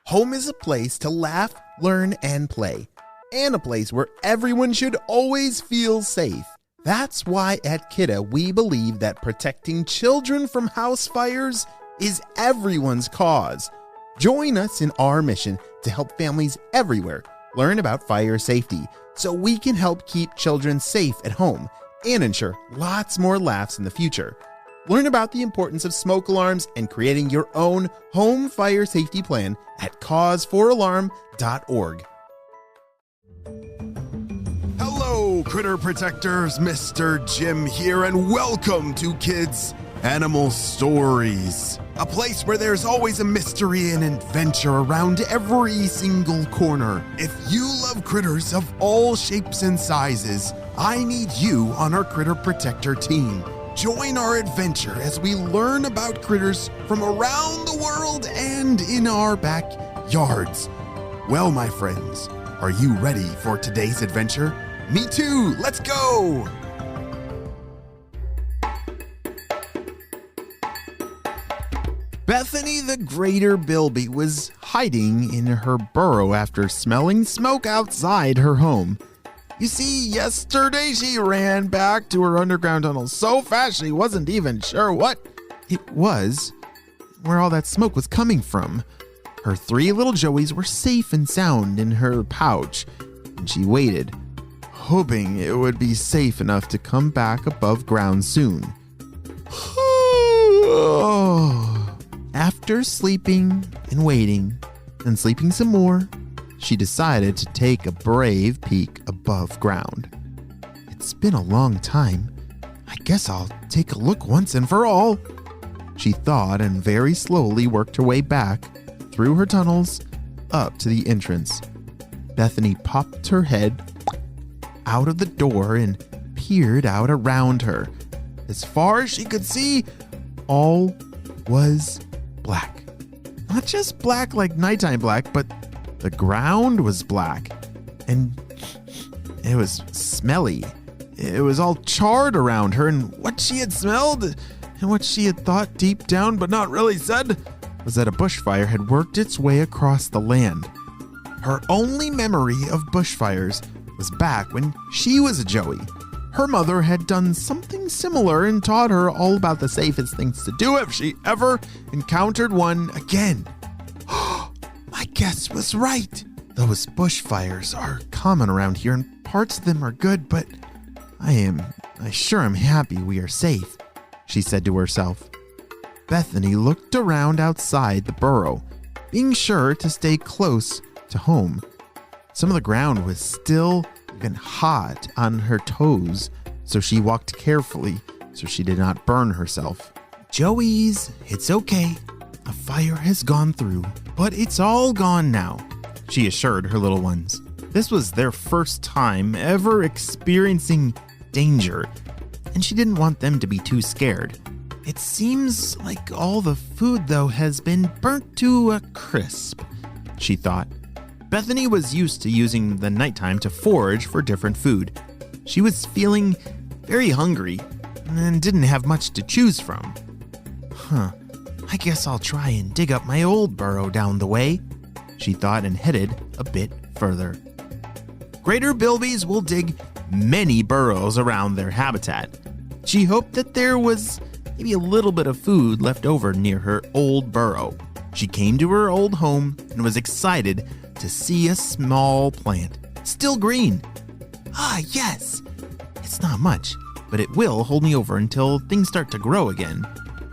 Home is a place to laugh, learn, and play, and a place where everyone should always feel safe. That's why at Kidda we believe that protecting children from house fires is everyone's cause. Join us in our mission to help families everywhere learn about fire safety so we can help keep children safe at home and ensure lots more laughs in the future. Learn about the importance of smoke alarms and creating your own home fire safety plan at cause4alarm.org. Hello, critter protectors. Mr. Jim here, and welcome to Kids Animal Stories, a place where there's always a mystery and adventure around every single corner. If you love critters of all shapes and sizes, I need you on our Critter Protector team. Join our adventure as we learn about critters from around the world and in our backyards. Well, my friends, are you ready for today's adventure? Me too! Let's go! Bethany the Greater Bilby was hiding in her burrow after smelling smoke outside her home. You see, yesterday she ran back to her underground tunnel so fast she wasn't even sure what it was, where all that smoke was coming from. Her 3 little Joeys were safe and sound in her pouch, and she waited, hoping it would be safe enough to come back above ground soon. After sleeping and waiting and sleeping some more, she decided to take a brave peek above ground. It's been a long time. I guess I'll take a look once and for all, she thought, and very slowly worked her way back through her tunnels up to the entrance. Bethany popped her head out of the door and peered out around her. As far as she could see, all was black. Not just black like nighttime black, but the ground was black, and it was smelly. It was all charred around her, and what she had smelled and what she had thought deep down but not really said was that a bushfire had worked its way across the land. Her only memory of bushfires was back when she was a Joey. Her mother had done something similar and taught her all about the safest things to do if she ever encountered one again. My guess was right. Those bushfires are common around here, and parts of them are good, but I sure am happy we are safe, she said to herself. Bethany looked around outside the burrow, being sure to stay close to home. Some of the ground was still even hot on her toes, so she walked carefully so she did not burn herself. Joeys, it's okay. A fire has gone through, but it's all gone now, she assured her little ones. This was their first time ever experiencing danger, and she didn't want them to be too scared. It seems like all the food, though, has been burnt to a crisp, she thought. Bethany was used to using the nighttime to forage for different food. She was feeling very hungry and didn't have much to choose from. I guess I'll try and dig up my old burrow down the way, she thought, and headed a bit further. Greater Bilbys will dig many burrows around their habitat. She hoped that there was maybe a little bit of food left over near her old burrow. She came to her old home and was excited to see a small plant, still green. Yes! It's not much, but it will hold me over until things start to grow again,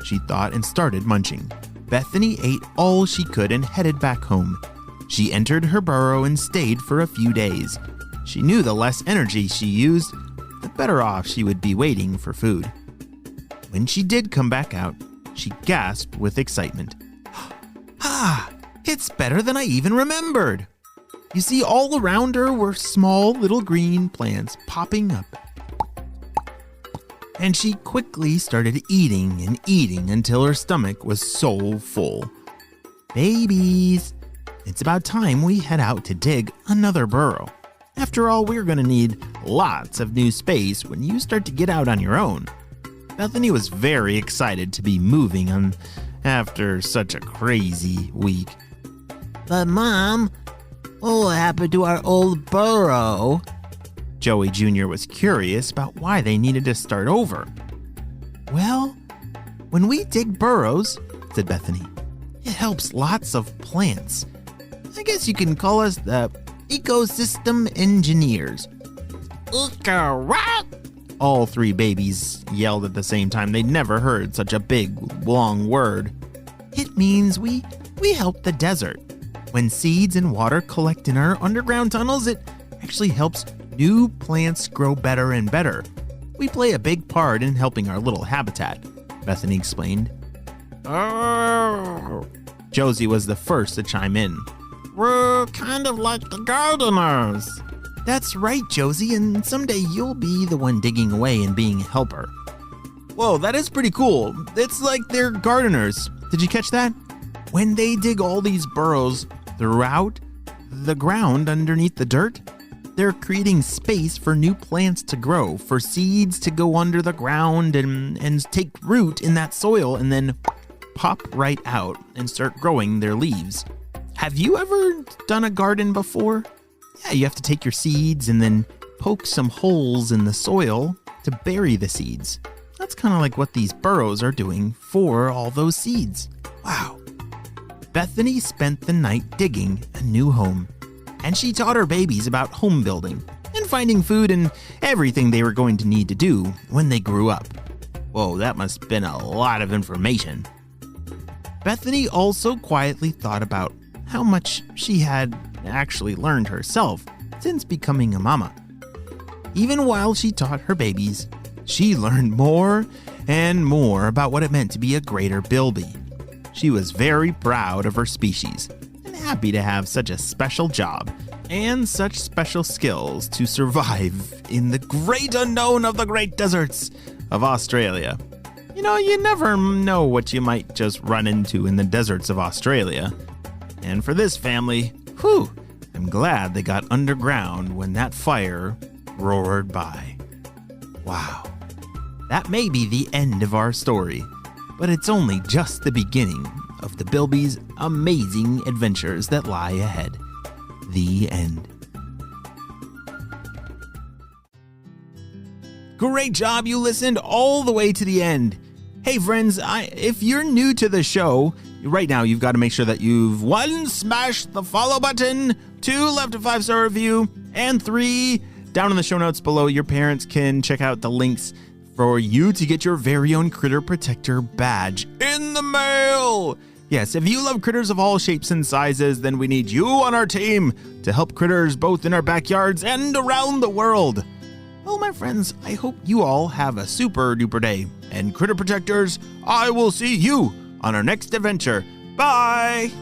she thought, and started munching. Bethany ate all she could and headed back home. She entered her burrow and stayed for a few days. She knew the less energy she used, the better off she would be waiting for food. When she did come back out, she gasped with excitement. It's better than I even remembered. You see, all around her were small little green plants popping up. And she quickly started eating and eating until her stomach was so full. Babies, it's about time we head out to dig another burrow. After all, we're going to need lots of new space when you start to get out on your own. Bethany was very excited to be moving on after such a crazy week. But Mom, what will happen to our old burrow? Joey Jr. was curious about why they needed to start over. Well, when we dig burrows, said Bethany, it helps lots of plants. I guess you can call us the ecosystem engineers. What? All three babies yelled at the same time. They'd never heard such a big, long word. It means we help the desert. When seeds and water collect in our underground tunnels, it actually helps new plants grow better and better. We play a big part in helping our little habitat, Bethany explained. Oh. Josie was the first to chime in. We're kind of like the gardeners. That's right, Josie, and someday you'll be the one digging away and being a helper. Whoa, that is pretty cool. It's like they're gardeners. Did you catch that? When they dig all these burrows throughout the ground underneath the dirt, they're creating space for new plants to grow, for seeds to go under the ground and take root in that soil and then pop right out and start growing their leaves. Have you ever done a garden before? Yeah, you have to take your seeds and then poke some holes in the soil to bury the seeds. That's kind of like what these burrows are doing for all those seeds. Wow. Bethany spent the night digging a new home, and she taught her babies about home building and finding food and everything they were going to need to do when they grew up. Whoa, that must have been a lot of information. Bethany also quietly thought about how much she had actually learned herself since becoming a mama. Even while she taught her babies, she learned more and more about what it meant to be a greater Bilby. She was very proud of her species and happy to have such a special job and such special skills to survive in the great unknown of the great deserts of Australia. You know, you never know what you might just run into in the deserts of Australia. And for this family, I'm glad they got underground when that fire roared by. Wow. That may be the end of our story, but it's only just the beginning of the Bilby's amazing adventures that lie ahead. The end. Great job, you listened all the way to the end. Hey friends, if you're new to the show, right now you've got to make sure that you've 1, smashed the follow button, 2, left a 5-star review, and 3, down in the show notes below, your parents can check out the links for you to get your very own Critter Protector badge in the mail. Yes, if you love critters of all shapes and sizes, then we need you on our team to help critters both in our backyards and around the world. Well, my friends, I hope you all have a super duper day. And Critter Protectors, I will see you on our next adventure. Bye!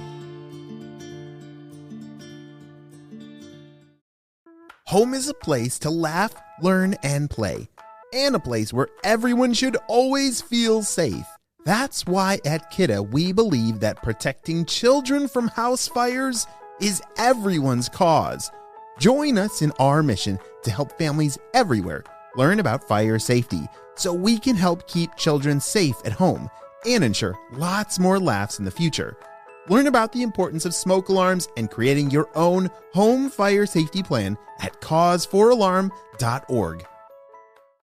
Home is a place to laugh, learn, and play, and a place where everyone should always feel safe. That's why at Kidda we believe that protecting children from house fires is everyone's cause. Join us in our mission to help families everywhere learn about fire safety so we can help keep children safe at home and ensure lots more laughs in the future. Learn about the importance of smoke alarms and creating your own home fire safety plan at cause4alarm.org.